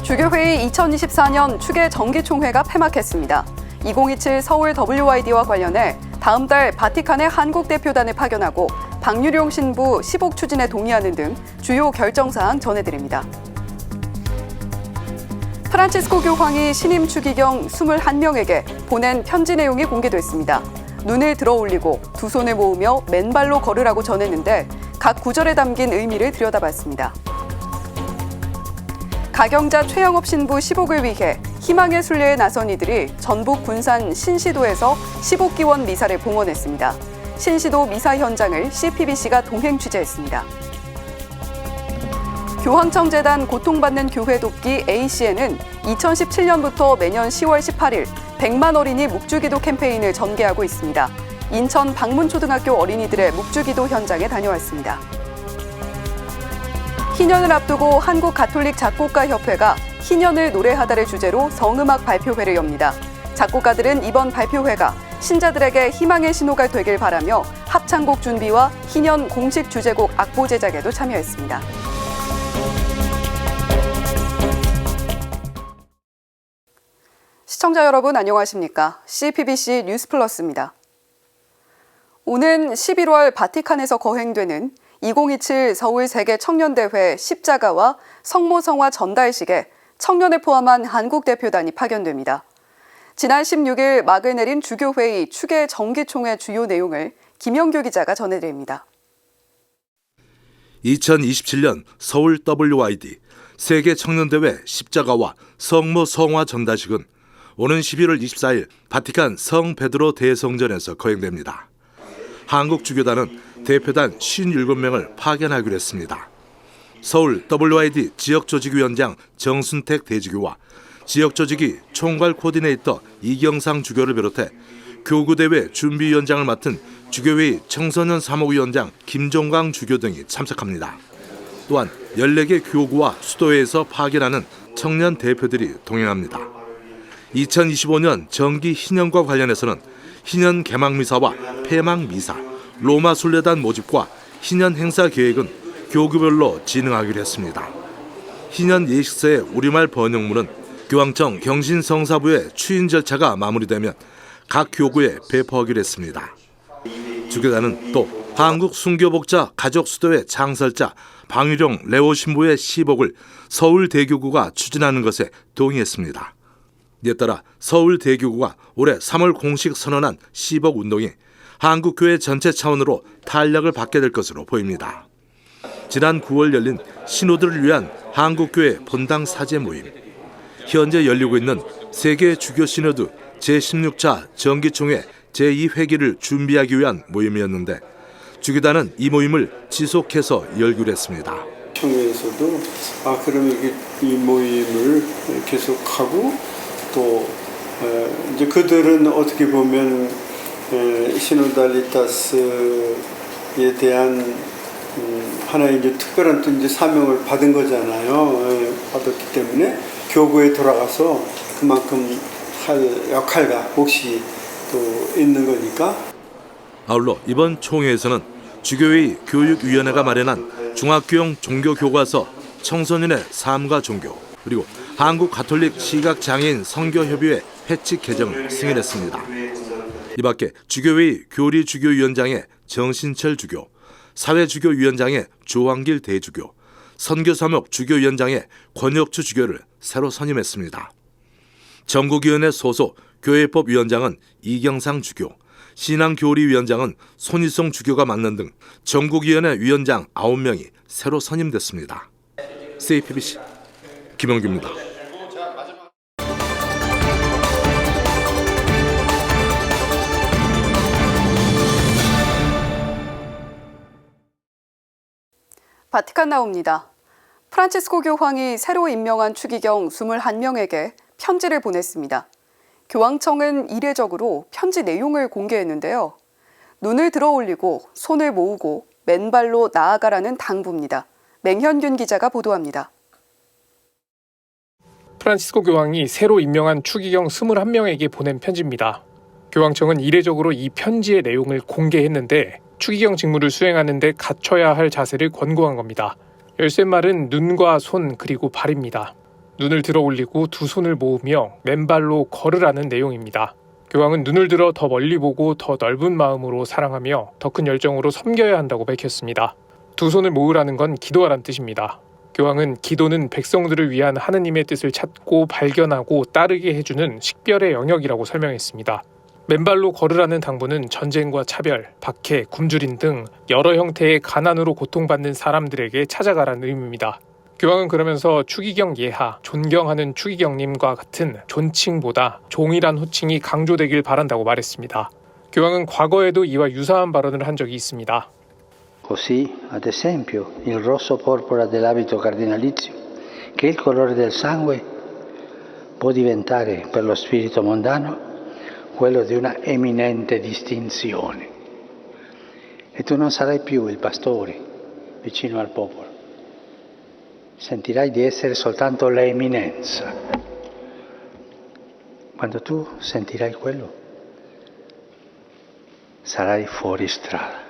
주교회의 2024년 추계 정기총회가 폐막했습니다. 2027 서울 WID와 관련해 다음 달 바티칸에 한국 대표단을 파견하고 박유룡 신부 시복 추진에 동의하는 등 주요 결정사항 전해드립니다. 프란치스코 교황이 신임 추기경 21명에게 보낸 편지 내용이 공개됐습니다. 눈을 들어 올리고 두 손을 모으며 맨발로 걸으라고 전했는데 각 구절에 담긴 의미를 들여다봤습니다. 가경자 최영업 신부 시복을 위해 희망의 순례에 나선 이들이 전북 군산 신시도에서 시복기원 미사를 봉헌했습니다. 신시도 미사 현장을 CPBC가 동행 취재했습니다. 교황청재단 고통받는 교회 돕기 ACN은 2017년부터 매년 10월 18일 100만 어린이 묵주기도 캠페인을 전개하고 있습니다. 인천 방문초등학교 어린이들의 묵주기도 현장에 다녀왔습니다. 희년을 앞두고 한국가톨릭작곡가협회가 희년을 노래하다를 주제로 성음악 발표회를 엽니다. 작곡가들은 이번 발표회가 신자들에게 희망의 신호가 되길 바라며 합창곡 준비와 희년 공식 주제곡 악보 제작에도 참여했습니다. 시청자 여러분 안녕하십니까? CPBC 뉴스플러스입니다. 오는 11월 바티칸에서 거행되는 2027 서울 세계 청년대회 십자가와 성모성화 전달식에 청년을 포함한 한국 대표단이 파견됩니다. 지난 16일 막을 내린 주교회의 추계 정기총회 주요 내용을 김영규 기자가 전해드립니다. 2027년 서울 WID 세계 청년대회 십자가와 성모성화 전달식은 오는 11월 24일 바티칸 성 베드로 대성전에서 거행됩니다. 한국 주교단은 대표단 57명을 파견하기로 했습니다. 서울 WID 지역조직위원장 정순택 대주교와 지역조직위 총괄 코디네이터 이경상 주교를 비롯해 교구대회 준비위원장을 맡은 주교회의 청소년 사무위원장 김종강 주교 등이 참석합니다. 또한 14개 교구와 수도회에서 파견하는 청년 대표들이 동행합니다. 2025년 정기 희년과 관련해서는 희년 개막미사와 폐막미사, 로마 순례단 모집과 희년 행사 계획은 교구별로 진행하기로 했습니다. 희년 예식서의 우리말 번역문은 교황청 경신성사부의 추인 절차가 마무리되면 각 교구에 배포하기로 했습니다. 주교단은 또 한국 순교복자 가족수도회 창설자 박유룡 레오 신부의 시복을 서울대교구가 추진하는 것에 동의했습니다. 이에 따라 서울대교구가 올해 3월 공식 선언한 시복 운동이 한국교회 전체 차원으로 탄력을 받게 될 것으로 보입니다. 지난 9월 열린 신호들을 위한 한국교회 본당 사제 모임, 현재 열리고 있는 세계 주교 시노드 제16차 정기총회 제2회기를 준비하기 위한 모임이었는데 주교단은 이 모임을 지속해서 열기로 했습니다. 총회에서도 그러면 이 모임을 계속하고 또 이제 그들은 어떻게 보면 시노달리타스에 대한 하나의 이제 특별한 또 이제 사명을 받은 거잖아요. 받았기 때문에 교구에 돌아가서 그만큼 할 역할과 몫이 또 있는 거니까. 아울러 이번 총회에서는 주교회의 교육위원회가 마련한 중학교용 종교교과서 청소년의 삶과 종교 그리고 한국 가톨릭 시각장애인 선교협의회 회칙 개정을 승인했습니다. 이 밖에 주교회의 교리주교위원장의 정신철 주교, 사회주교위원장의 조왕길 대주교, 선교사목 주교위원장의 권혁주 주교를 새로 선임했습니다. 전국위원회 소속 교회법위원장은 이경상 주교, 신앙교리위원장은 손희성 주교가 맡는 등 전국위원회 위원장 9명이 새로 선임됐습니다. CPBC 김영규입니다. 바티칸 나옵니다. 프란치스코 교황이 새로 임명한 추기경 21명에게 편지를 보냈습니다. 교황청은 이례적으로 편지 내용을 공개했는데요. 눈을 들어 올리고 손을 모으고 맨발로 나아가라는 당부입니다. 맹현균 기자가 보도합니다. 프란치스코 교황이 새로 임명한 추기경 21명에게 보낸 편지입니다. 교황청은 이례적으로 이 편지의 내용을 공개했는데 추기경 직무를 수행하는 데 갖춰야 할 자세를 권고한 겁니다. 열쇠말은 눈과 손 그리고 발입니다. 눈을 들어 올리고 두 손을 모으며 맨발로 걸으라는 내용입니다. 교황은 눈을 들어 더 멀리 보고 더 넓은 마음으로 사랑하며 더 큰 열정으로 섬겨야 한다고 밝혔습니다. 두 손을 모으라는 건 기도하란 뜻입니다. 교황은 기도는 백성들을 위한 하느님의 뜻을 찾고 발견하고 따르게 해주는 식별의 영역이라고 설명했습니다. 맨발로 걸으라는 당부는 전쟁과 차별, 박해, 굶주림 등 여러 형태의 가난으로 고통받는 사람들에게 찾아가라는 의미입니다. 교황은 그러면서 추기경 예하, 존경하는 추기경님과 같은 존칭보다 종이란 호칭이 강조되길 바란다고 말했습니다. 교황은 과거에도 이와 유사한 발언을 한 적이 있습니다. Così, ad esempio, il rosso porpora dell'abito cardinalizio, che è il colore del sangue, può diventare per lo spirito mondano quello di una eminente distinzione. E tu non sarai più il pastore vicino al popolo. Sentirai di essere soltanto l'eminenza. Quando tu sentirai quello, sarai fuori strada.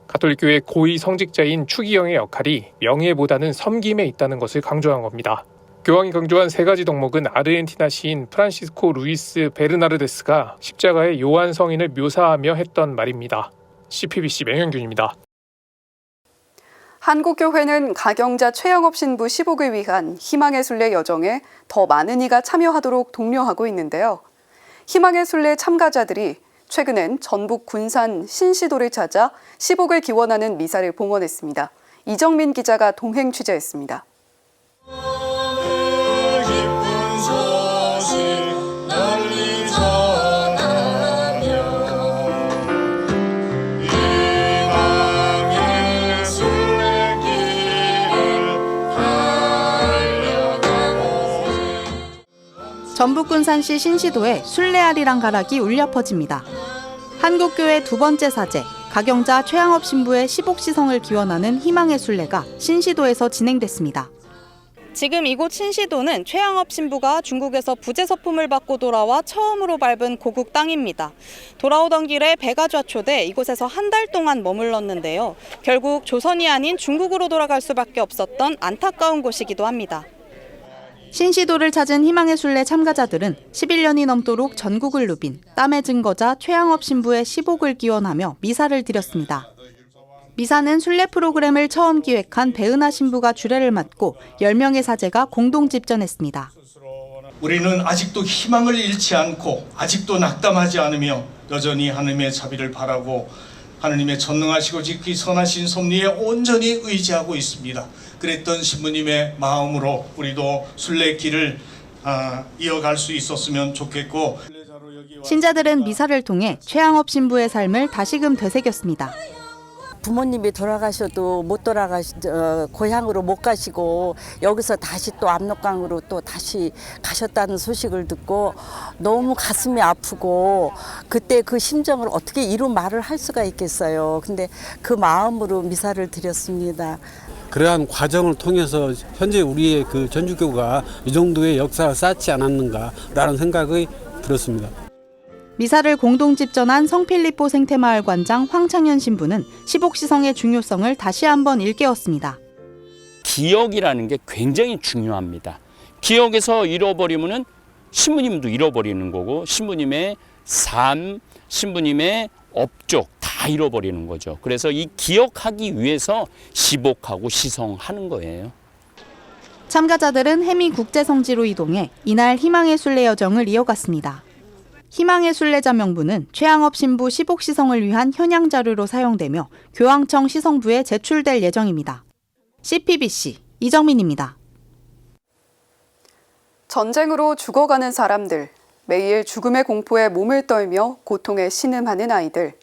가톨릭교회 고위 성직자인 추기경의 역할이 명예보다는 섬김에 있다는 것을 강조한 겁니다. 교황이 강조한 세 가지 덕목은 아르헨티나 시인 프란시스코 루이스 베르나르데스가 십자가의 요한 성인을 묘사하며 했던 말입니다. CPBC 맹현균입니다. 한국교회는 가경자 최영업 신부 시복을 위한 희망의 순례 여정에 더 많은 이가 참여하도록 독려하고 있는데요. 희망의 순례 참가자들이 최근엔 전북 군산 신시도를 찾아 시복을 기원하는 미사를 봉헌했습니다. 이정민 기자가 동행 취재했습니다. 전북 군산시 신시도에 순례아리랑 가락이 울려 퍼집니다. 한국교회 두 번째 사제, 가경자 최양업 신부의 시복시성을 기원하는 희망의 순례가 신시도에서 진행됐습니다. 지금 이곳 신시도는 최양업 신부가 중국에서 부재 서품을 받고 돌아와 처음으로 밟은 고국 땅입니다. 돌아오던 길에 배가 좌초돼 이곳에서 한 달 동안 머물렀는데요. 결국 조선이 아닌 중국으로 돌아갈 수밖에 없었던 안타까운 곳이기도 합니다. 신시도를 찾은 희망의 순례 참가자들은 11년이 넘도록 전국을 누빈 땀의 증거자 최양업 신부의 시복을 기원하며 미사를 드렸습니다. 미사는 순례 프로그램을 처음 기획한 배은하 신부가 주례를 맡고 10명의 사제가 공동 집전했습니다. 우리는 아직도 희망을 잃지 않고 아직도 낙담하지 않으며 여전히 하느님의 자비를 바라고 하느님의 전능하시고 지극히 선하신 섭리에 온전히 의지하고 있습니다. 그랬던 신부님의 마음으로 우리도 순례길을 이어갈 수 있었으면 좋겠고, 신자들은 미사를 통해 최양업 신부의 삶을 다시금 되새겼습니다. 부모님이 돌아가셔도 고향으로 못 가시고 여기서 다시 또 압록강으로 또 다시 가셨다는 소식을 듣고 너무 가슴이 아프고 그때 그 심정을 어떻게 이루 말을 할 수가 있겠어요. 근데 그 마음으로 미사를 드렸습니다. 그러한 과정을 통해서 현재 우리의 그 전주교가 이 정도의 역사를 쌓지 않았는가라는 생각이 들었습니다. 미사를 공동 집전한 성필리포 생태마을 관장 황창현 신부는 시복시성의 중요성을 다시 한번 일깨웠습니다. 기억이라는 게 굉장히 중요합니다. 기억에서 잃어버리면은 신부님도 잃어버리는 거고 신부님의 삶, 신부님의 업적 다 잃어버리는 거죠. 그래서 이 기억하기 위해서 시복하고 시성하는 거예요. 참가자들은 해미 국제성지로 이동해 이날 희망의 순례 여정을 이어갔습니다. 희망의 순례자 명부는 최양업 신부 시복시성을 위한 현양 자료로 사용되며 교황청 시성부에 제출될 예정입니다. CPBC 이정민입니다. 전쟁으로 죽어가는 사람들, 매일 죽음의 공포에 몸을 떨며 고통에 신음하는 아이들.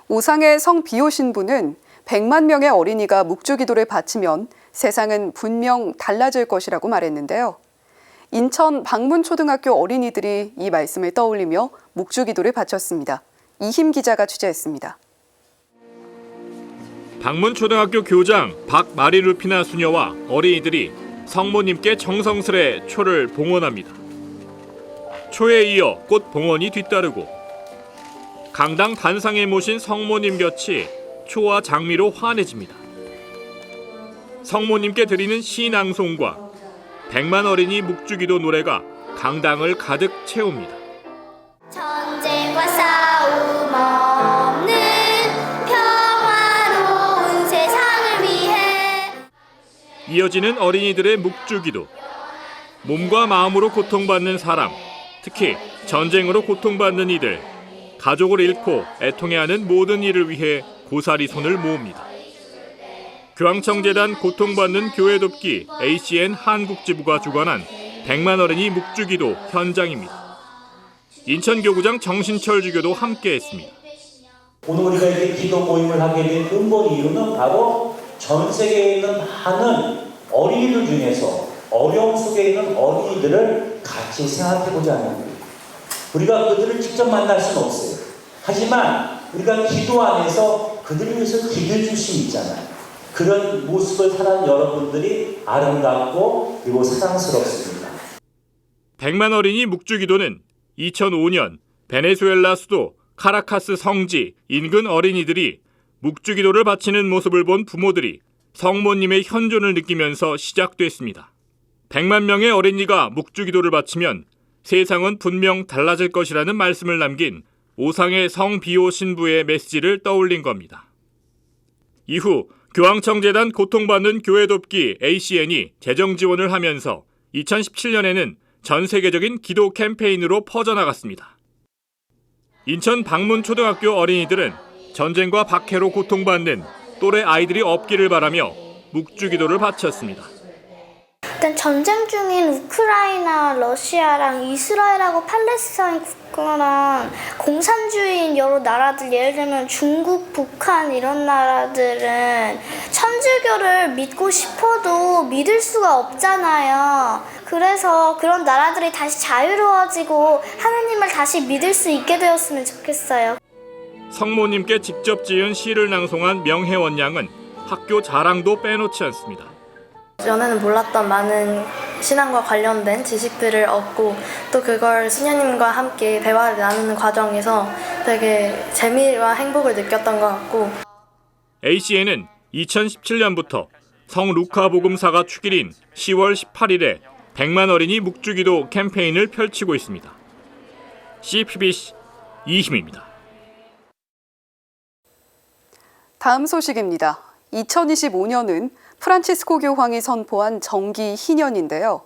오상의 성 비오 신부는 100만 명의 어린이가 묵주기도를 바치면 세상은 분명 달라질 것이라고 말했는데요. 인천 방문초등학교 어린이들이 이 말씀을 떠올리며 묵주기도를 바쳤습니다. 이힘 기자가 취재했습니다. 방문초등학교 교장 박마리루피나 수녀와 어린이들이 성모님께 정성스레 초를 봉헌합니다. 초에 이어 꽃 봉헌이 뒤따르고 강당 단상에 모신 성모님 곁이 초와 장미로 환해집니다. 성모님께 드리는 시낭송과 백만 어린이 묵주기도 노래가 강당을 가득 채웁니다. 전쟁과 싸움 없는 평화로운 세상을 위해 이어지는 어린이들의 묵주기도. 몸과 마음으로 고통받는 사람, 특히 전쟁으로 고통받는 이들, 가족을 잃고 애통해하는 모든 이를 위해 고사리 손을 모읍니다. 교황청재단 고통받는 교회 돕기 ACN 한국지부가 주관한 백만 어린이 묵주기도 현장입니다. 인천교구장 정신철 주교도 함께했습니다. 오늘 우리가 이렇게 기도 모임을 하게 된 근본 이유는 바로 전 세계에 있는 많은 어린이들 중에서 어려움 속에 있는 어린이들을 같이 생각해보자 하는 거예요. 우리가 그들을 직접 만날 수는 없어요. 하지만 우리가 기도 안에서 그들을 위해서 기도해 줄 수 있잖아요. 그런 모습을 살아온 여러분들이 아름답고 그리고 사랑스럽습니다. 백만 어린이 묵주기도는 2005년 베네수엘라 수도 카라카스 성지 인근 어린이들이 묵주기도를 바치는 모습을 본 부모들이 성모님의 현존을 느끼면서 시작됐습니다. 100만 명의 어린이가 묵주기도를 바치면 세상은 분명 달라질 것이라는 말씀을 남긴 오상의 성비호 신부의 메시지를 떠올린 겁니다. 이후 교황청재단 고통받는 교회 돕기 ACN이 재정 지원을 하면서 2017년에는 전 세계적인 기도 캠페인으로 퍼져나갔습니다. 인천 방문초등학교 어린이들은 전쟁과 박해로 고통받는 또래 아이들이 없기를 바라며 묵주기도를 바쳤습니다. 일단 전쟁 중인 우크라이나, 러시아랑 이스라엘하고 팔레스타인 국가랑 공산주의인 여러 나라들, 예를 들면 중국, 북한 이런 나라들은 천주교를 믿고 싶어도 믿을 수가 없잖아요. 그래서 그런 나라들이 다시 자유로워지고 하느님을 다시 믿을 수 있게 되었으면 좋겠어요. 성모님께 직접 지은 시를 낭송한 명혜원 양은 학교 자랑도 빼놓지 않습니다. 전에는 몰랐던 많은 신앙과 관련된 지식들을 얻고 또 그걸 수녀님과 함께 대화를 나누는 과정에서 되게 재미와 행복을 느꼈던 것 같고 ACN은 2017년부터 성 루카 복음사가 축일인 10월 18일에 100만 어린이 묵주기도 캠페인을 펼치고 있습니다. CPBC 이희입니다. 다음 소식입니다. 2025년은 프란치스코 교황이 선포한 정기 희년인데요.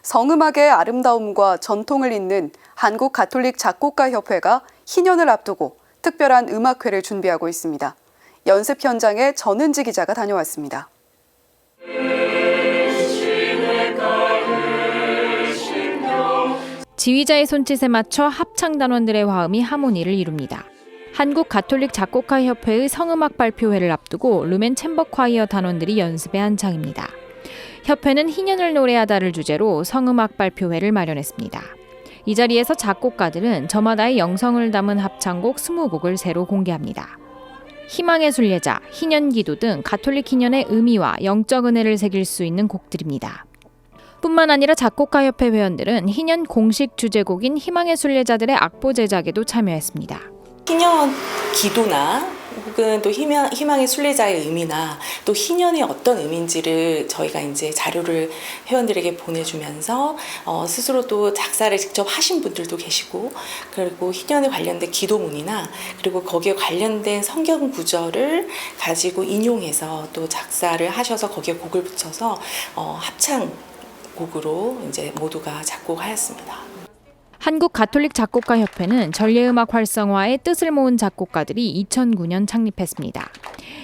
성음악의 아름다움과 전통을 잇는 한국 가톨릭 작곡가협회가 희년을 앞두고 특별한 음악회를 준비하고 있습니다. 연습 현장에 전은지 기자가 다녀왔습니다. 지휘자의 손짓에 맞춰 합창단원들의 화음이 하모니를 이룹니다. 한국 가톨릭 작곡가협회의 성음악 발표회를 앞두고 루멘 챔버콰이어 단원들이 연습에 한창입니다. 협회는 희년을 노래하다를 주제로 성음악 발표회를 마련했습니다. 이 자리에서 작곡가들은 저마다의 영성을 담은 합창곡 20곡을 새로 공개합니다. 희망의 순례자, 희년기도 등 가톨릭 희년의 의미와 영적 은혜를 새길 수 있는 곡들입니다. 뿐만 아니라 작곡가협회 회원들은 희년 공식 주제곡인 희망의 순례자들의 악보 제작에도 참여했습니다. 희년 기도나 혹은 또 희망의 순례자의 의미나 또 희년이 어떤 의미인지를 저희가 이제 자료를 회원들에게 보내주면서 스스로 또 작사를 직접 하신 분들도 계시고 그리고 희년에 관련된 기도문이나 그리고 거기에 관련된 성경 구절을 가지고 인용해서 또 작사를 하셔서 거기에 곡을 붙여서 합창곡으로 이제 모두가 작곡하였습니다. 한국 가톨릭 작곡가협회는 전례음악 활성화의 뜻을 모은 작곡가들이 2009년 창립했습니다.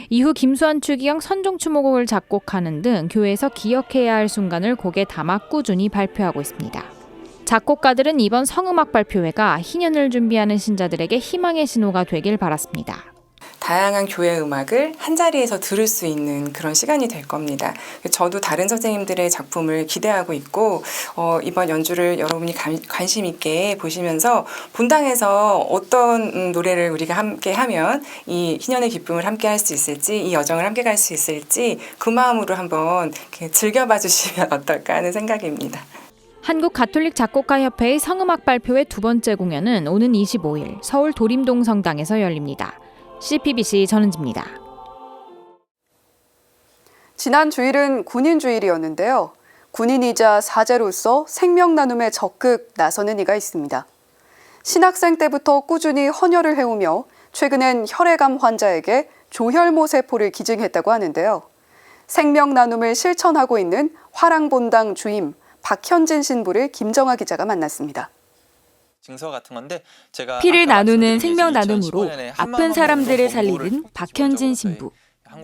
이후 김수환 추기경 선종추모곡을 작곡하는 등 교회에서 기억해야 할 순간을 곡에 담아 꾸준히 발표하고 있습니다. 작곡가들은 이번 성음악 발표회가 희년을 준비하는 신자들에게 희망의 신호가 되길 바랐습니다. 다양한 교회 음악을 한자리에서 들을 수 있는 그런 시간이 될 겁니다. 저도 다른 선생님들의 작품을 기대하고 있고 이번 연주를 여러분이 관심 있게 보시면서 본당에서 어떤 노래를 우리가 함께 하면 이 희년의 기쁨을 함께 할 수 있을지 이 여정을 함께 갈 수 있을지 그 마음으로 한번 즐겨봐 주시면 어떨까 하는 생각입니다. 한국 가톨릭 작곡가협회의 성음악 발표회 두 번째 공연은 오는 25일 서울 도림동 성당에서 열립니다. CPBC 전은지입니다. 지난 주일은 군인 주일이었는데요. 군인이자 사제로서 생명 나눔에 적극 나서는 이가 있습니다. 신학생 때부터 꾸준히 헌혈을 해오며 최근엔 혈액암 환자에게 조혈모 세포를 기증했다고 하는데요. 생명 나눔을 실천하고 있는 화랑본당 주임 박현진 신부를 김정아 기자가 만났습니다. 증서 같은 건데 제가 피를 나누는 생명 나눔으로 아픈 사람들을 살리는 박현진 신부.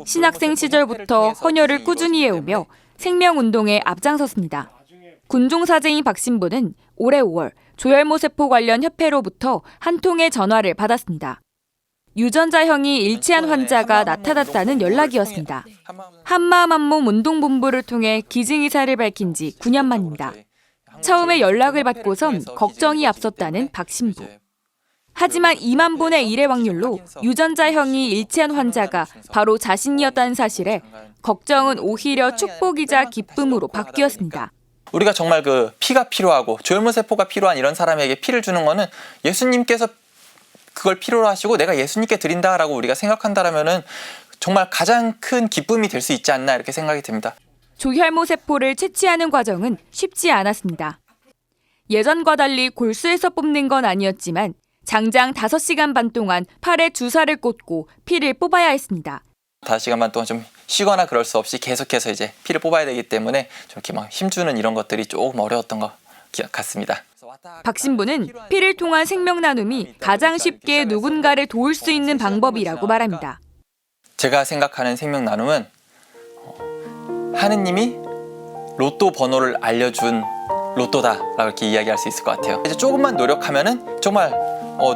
신학생 시절부터 헌혈을 꾸준히 해오며 생명운동에 앞장섰습니다. 군종사제인 박 신부는 올해 5월 조혈모 세포 관련 협회로부터 한 통의 전화를 받았습니다. 유전자형이 일치한 환자가 나타났다는 연락이었습니다. 한마음 한몸 운동본부를 통해 기증 의사를 밝힌 지 9년 만입니다. 처음에 연락을 받고선 걱정이 앞섰다는 박 신부. 하지만 2만 분의 1의 확률로 유전자형이 일치한 환자가 바로 자신이었다는 사실에 걱정은 오히려 축복이자 기쁨으로 바뀌었습니다. 우리가 정말 그 피가 필요하고 조혈모 세포가 필요한 이런 사람에게 피를 주는 거는 예수님께서 그걸 필요로 하시고 내가 예수님께 드린다라고 우리가 생각한다라면은 정말 가장 큰 기쁨이 될 수 있지 않나 이렇게 생각이 듭니다. 조혈모 세포를 채취하는 과정은 쉽지 않았습니다. 예전과 달리 골수에서 뽑는 건 아니었지만 장장 5시간 반 동안 팔에 주사를 꽂고 피를 뽑아야 했습니다. 5시간 반 동안 좀 쉬거나 그럴 수 없이 계속해서 이제 피를 뽑아야 되기 때문에 좀 이렇게 막 힘주는 이런 것들이 조금 어려웠던 것 같습니다. 박 신부는 피를 통한 생명 나눔이 가장 쉽게 누군가를 도울 수 있는 방법이라고 말합니다. 제가 생각하는 생명 나눔은 하느님이 로또 번호를 알려준 로또다라고 이렇게 이야기할 수 있을 것 같아요. 이제 조금만 노력하면은 정말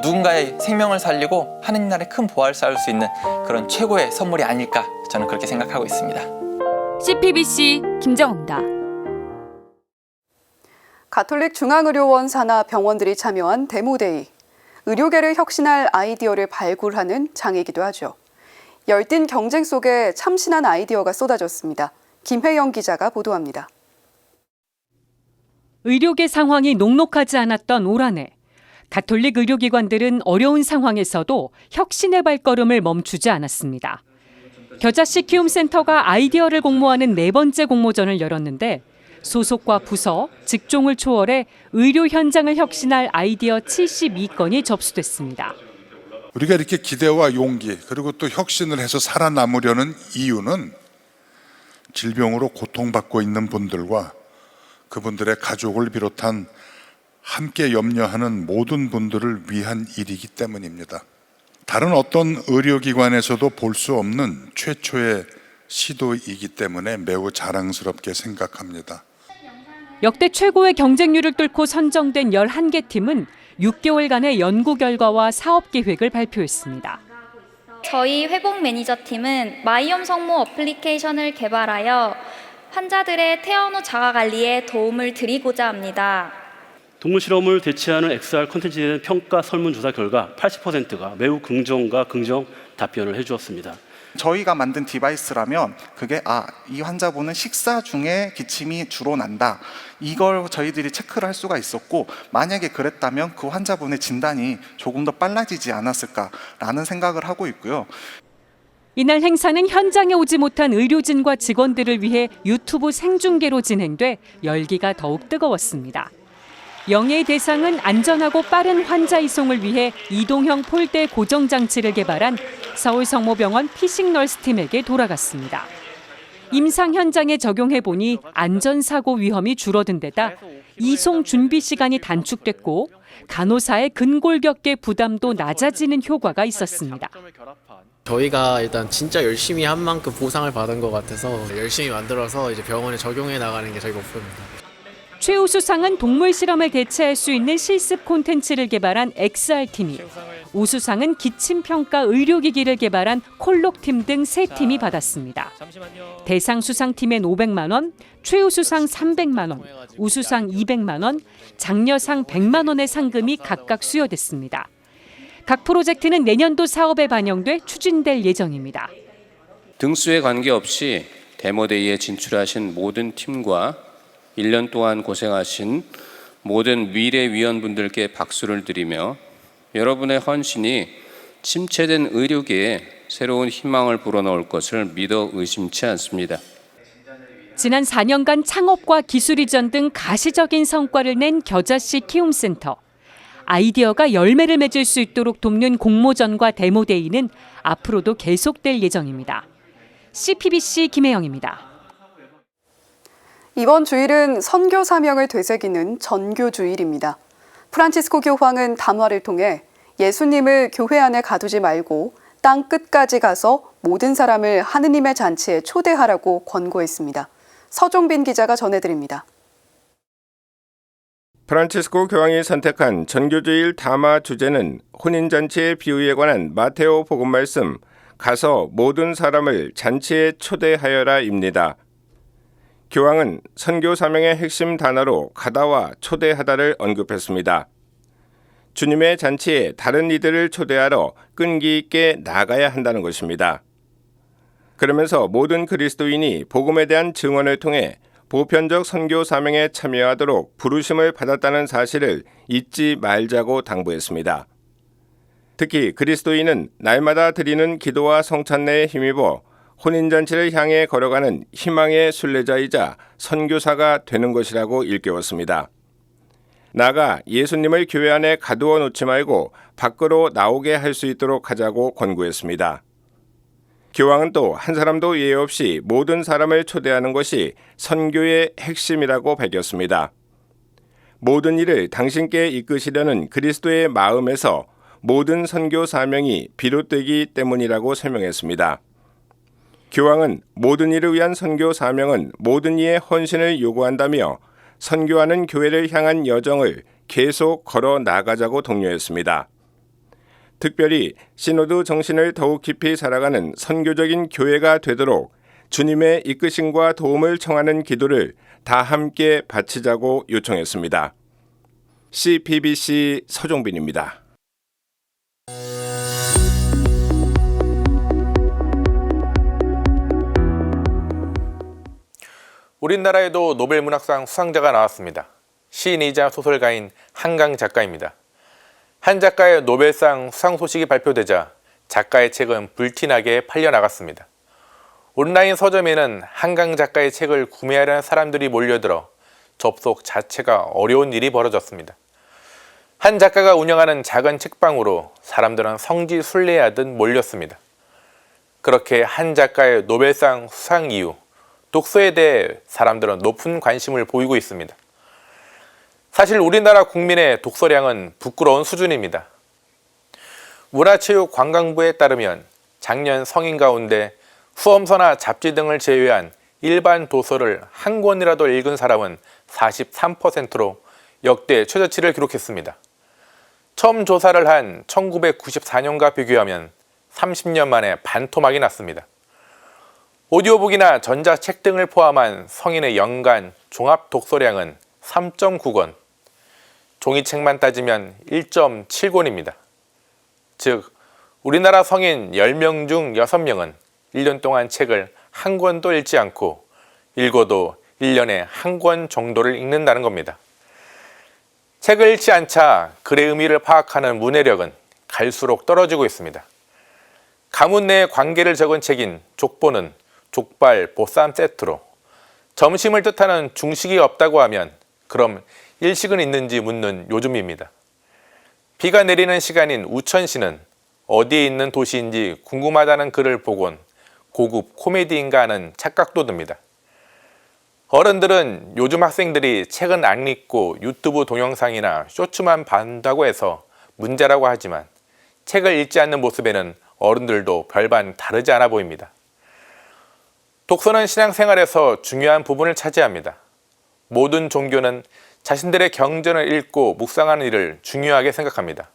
누군가의 생명을 살리고 하느님 나라에 큰 보화를 쌓을 수 있는 그런 최고의 선물이 아닐까 저는 그렇게 생각하고 있습니다. CPBC 김정우입니다. 가톨릭 중앙의료원 산하 병원들이 참여한 데모데이. 의료계를 혁신할 아이디어를 발굴하는 장이기도 하죠. 열띤 경쟁 속에 참신한 아이디어가 쏟아졌습니다. 김혜영 기자가 보도합니다. 의료계 상황이 녹록하지 않았던 올 한 해. 가톨릭 의료기관들은 어려운 상황에서도 혁신의 발걸음을 멈추지 않았습니다. 겨자씨 키움센터가 아이디어를 공모하는 4번째 공모전을 열었는데 소속과 부서, 직종을 초월해 의료 현장을 혁신할 아이디어 72건이 접수됐습니다. 우리가 이렇게 기대와 용기 그리고 또 혁신을 해서 살아남으려는 이유는 질병으로 고통받고 있는 분들과 그분들의 가족을 비롯한 함께 염려하는 모든 분들을 위한 일이기 때문입니다. 다른 어떤 의료기관에서도 볼 수 없는 최초의 시도이기 때문에 매우 자랑스럽게 생각합니다. 역대 최고의 경쟁률을 뚫고 선정된 11개 팀은 6개월간의 연구 결과와 사업 계획을 발표했습니다. 저희 회복 매니저 팀은 마이옴 성모 어플리케이션을 개발하여 환자들의 퇴원 후 자가관리에 도움을 드리고자 합니다. 동물 실험을 대체하는 XR 콘텐츠에 대한 평가 설문조사 결과 80%가 매우 긍정과 긍정 답변을 해주었습니다. 저희가 만든 디바이스라면 그게 이 환자분은 식사 중에 기침이 주로 난다. 이걸 저희들이 체크를 할 수가 있었고 만약에 그랬다면 그 환자분의 진단이 조금 더 빨라지지 않았을까라는 생각을 하고 있고요. 이날 행사는 현장에 오지 못한 의료진과 직원들을 위해 유튜브 생중계로 진행돼 열기가 더욱 뜨거웠습니다. 영예의 대상은 안전하고 빠른 환자 이송을 위해 이동형 폴대 고정 장치를 개발한 서울 성모병원 피싱널스팀에게 돌아갔습니다. 임상 현장에 적용해보니 안전사고 위험이 줄어든 데다 이송 준비 시간이 단축됐고 간호사의 근골격계 부담도 낮아지는 효과가 있었습니다. 저희가 일단 진짜 열심히 한 만큼 보상을 받은 것 같아서 열심히 만들어서 이제 병원에 적용해 나가는 게 저희 목표입니다. 최우수상은 동물 실험을 대체할 수 있는 실습 콘텐츠를 개발한 XR팀이, 우수상은 기침평가 의료기기를 개발한 콜록팀 등 3팀이 받았습니다. 대상 수상팀엔 500만 원, 최우수상 300만 원, 우수상 200만 원, 장려상 100만 원의 상금이 각각 수여됐습니다. 각 프로젝트는 내년도 사업에 반영돼 추진될 예정입니다. 등수에 관계없이 데모데이에 진출하신 모든 팀과 1년 동안 고생하신 모든 미래위원분들께 박수를 드리며 여러분의 헌신이 침체된 의료계에 새로운 희망을 불어넣을 것을 믿어 의심치 않습니다. 지난 4년간 창업과 기술 이전 등 가시적인 성과를 낸 겨자씨 키움센터. 아이디어가 열매를 맺을 수 있도록 돕는 공모전과 데모데이는 앞으로도 계속될 예정입니다. CPBC 김혜영입니다. 이번 주일은 선교 사명을 되새기는 전교주일입니다. 프란치스코 교황은 담화를 통해 예수님을 교회 안에 가두지 말고 땅 끝까지 가서 모든 사람을 하느님의 잔치에 초대하라고 권고했습니다. 서종빈 기자가 전해드립니다. 프란치스코 교황이 선택한 전교주일 담화 주제는 혼인잔치의 비유에 관한 마테오 복음 말씀 가서 모든 사람을 잔치에 초대하여라입니다. 교황은 선교 사명의 핵심 단어로 가다와 초대하다를 언급했습니다. 주님의 잔치에 다른 이들을 초대하러 끈기 있게 나가야 한다는 것입니다. 그러면서 모든 그리스도인이 복음에 대한 증언을 통해 보편적 선교 사명에 참여하도록 부르심을 받았다는 사실을 잊지 말자고 당부했습니다. 특히 그리스도인은 날마다 드리는 기도와 성찬례에 힘입어 혼인잔치를 향해 걸어가는 희망의 순례자이자 선교사가 되는 것이라고 일깨웠습니다. 나아가 예수님을 교회 안에 가두어 놓지 말고 밖으로 나오게 할 수 있도록 하자고 권고했습니다. 교황은 또 한 사람도 예외 없이 모든 사람을 초대하는 것이 선교의 핵심이라고 밝혔습니다. 모든 일을 당신께 이끄시려는 그리스도의 마음에서 모든 선교 사명이 비롯되기 때문이라고 설명했습니다. 교황은 모든 일을 위한 선교 사명은 모든 이의 헌신을 요구한다며 선교하는 교회를 향한 여정을 계속 걸어 나가자고 독려했습니다. 특별히 시노드 정신을 더욱 깊이 살아가는 선교적인 교회가 되도록 주님의 이끄심과 도움을 청하는 기도를 다 함께 바치자고 요청했습니다. CPBC 서종빈입니다. 우리나라에도 노벨문학상 수상자가 나왔습니다. 시인이자 소설가인 한강 작가입니다. 한 작가의 노벨상 수상 소식이 발표되자 작가의 책은 불티나게 팔려나갔습니다. 온라인 서점에는 한강 작가의 책을 구매하려는 사람들이 몰려들어 접속 자체가 어려운 일이 벌어졌습니다. 한 작가가 운영하는 작은 책방으로 사람들은 성지 순례하듯 몰렸습니다. 그렇게 한 작가의 노벨상 수상 이후 독서에 대해 사람들은 높은 관심을 보이고 있습니다. 사실 우리나라 국민의 독서량은 부끄러운 수준입니다. 문화체육관광부에 따르면 작년 성인 가운데 후엄서나 잡지 등을 제외한 일반 도서를 한 권이라도 읽은 사람은 43%로 역대 최저치를 기록했습니다. 처음 조사를 한 1994년과 비교하면 30년 만에 반토막이 났습니다. 오디오북이나 전자책 등을 포함한 성인의 연간 종합 독서량은 3.9권, 종이책만 따지면 1.7권입니다. 즉, 우리나라 성인 10명 중 6명은 1년 동안 책을 한 권도 읽지 않고 읽어도 1년에 한 권 정도를 읽는다는 겁니다. 책을 읽지 않자 글의 의미를 파악하는 문해력은 갈수록 떨어지고 있습니다. 가문 내의 관계를 적은 책인 족보는 족발, 보쌈 세트로, 점심을 뜻하는 중식이 없다고 하면 그럼 일식은 있는지 묻는 요즘입니다. 비가 내리는 시간인 우천시는 어디에 있는 도시인지 궁금하다는 글을 보곤 고급 코미디인가 하는 착각도 듭니다. 어른들은 요즘 학생들이 책은 안 읽고 유튜브 동영상이나 쇼츠만 본다고 해서 문제라고 하지만 책을 읽지 않는 모습에는 어른들도 별반 다르지 않아 보입니다. 독서는 신앙생활에서 중요한 부분을 차지합니다. 모든 종교는 자신들의 경전을 읽고 묵상하는 일을 중요하게 생각합니다.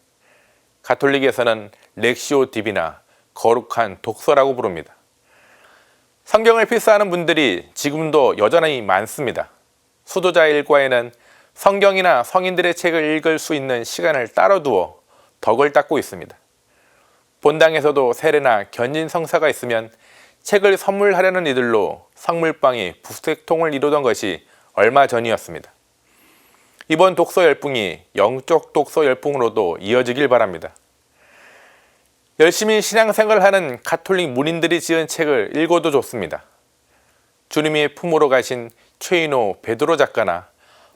가톨릭에서는 렉시오 디비나, 거룩한 독서라고 부릅니다. 성경을 필사하는 분들이 지금도 여전히 많습니다. 수도자 일과에는 성경이나 성인들의 책을 읽을 수 있는 시간을 따로 두어 덕을 닦고 있습니다. 본당에서도 세례나 견진 성사가 있으면 책을 선물하려는 이들로 성물방이 부색통을 이루던 것이 얼마 전이었습니다. 이번 독서 열풍이 영적 독서 열풍으로도 이어지길 바랍니다. 열심히 신앙생활을 하는 가톨릭 문인들이 지은 책을 읽어도 좋습니다. 주님이 품으러 가신 최인호 베드로 작가나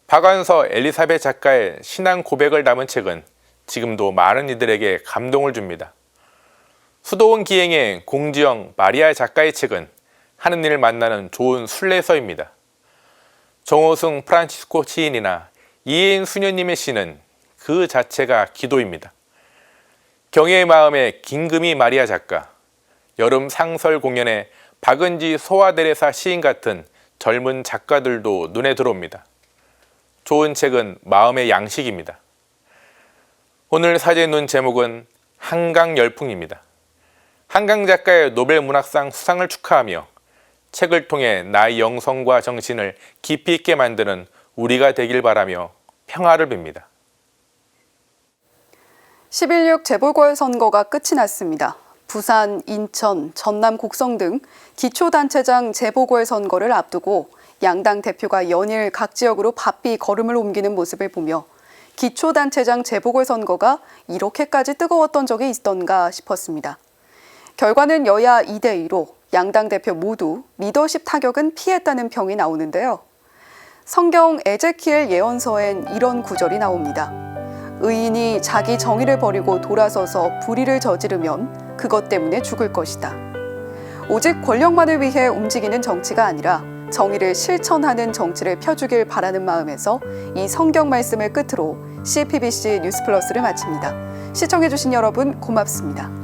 박완서 엘리사벳 작가의 신앙 고백을 담은 책은 지금도 많은 이들에게 감동을 줍니다. 수도원 기행의 공지영 마리아 작가의 책은 하느님을 만나는 좋은 순례서입니다. 정호승 프란치스코 시인이나 이혜인 수녀님의 시는 그 자체가 기도입니다. 경애의 마음의 김금희 마리아 작가, 여름 상설 공연의 박은지 소아데레사 시인 같은 젊은 작가들도 눈에 들어옵니다. 좋은 책은 마음의 양식입니다. 오늘 사제에 놓은 제목은 한강 열풍입니다. 한강 작가의 노벨 문학상 수상을 축하하며 책을 통해 나의 영성과 정신을 깊이 있게 만드는 우리가 되길 바라며 평화를 빕니다. 11.6 재보궐선거가 끝이 났습니다. 부산, 인천, 전남 곡성 등 기초단체장 재보궐선거를 앞두고 양당 대표가 연일 각 지역으로 바삐 걸음을 옮기는 모습을 보며 기초단체장 재보궐선거가 이렇게까지 뜨거웠던 적이 있던가 싶었습니다. 결과는 여야 2대2로 양당 대표 모두 리더십 타격은 피했다는 평이 나오는데요. 성경 에제키엘 예언서엔 이런 구절이 나옵니다. 의인이 자기 정의를 버리고 돌아서서 불의를 저지르면 그것 때문에 죽을 것이다. 오직 권력만을 위해 움직이는 정치가 아니라 정의를 실천하는 정치를 펴주길 바라는 마음에서 이 성경 말씀을 끝으로 CPBC 뉴스플러스를 마칩니다. 시청해주신 여러분 고맙습니다.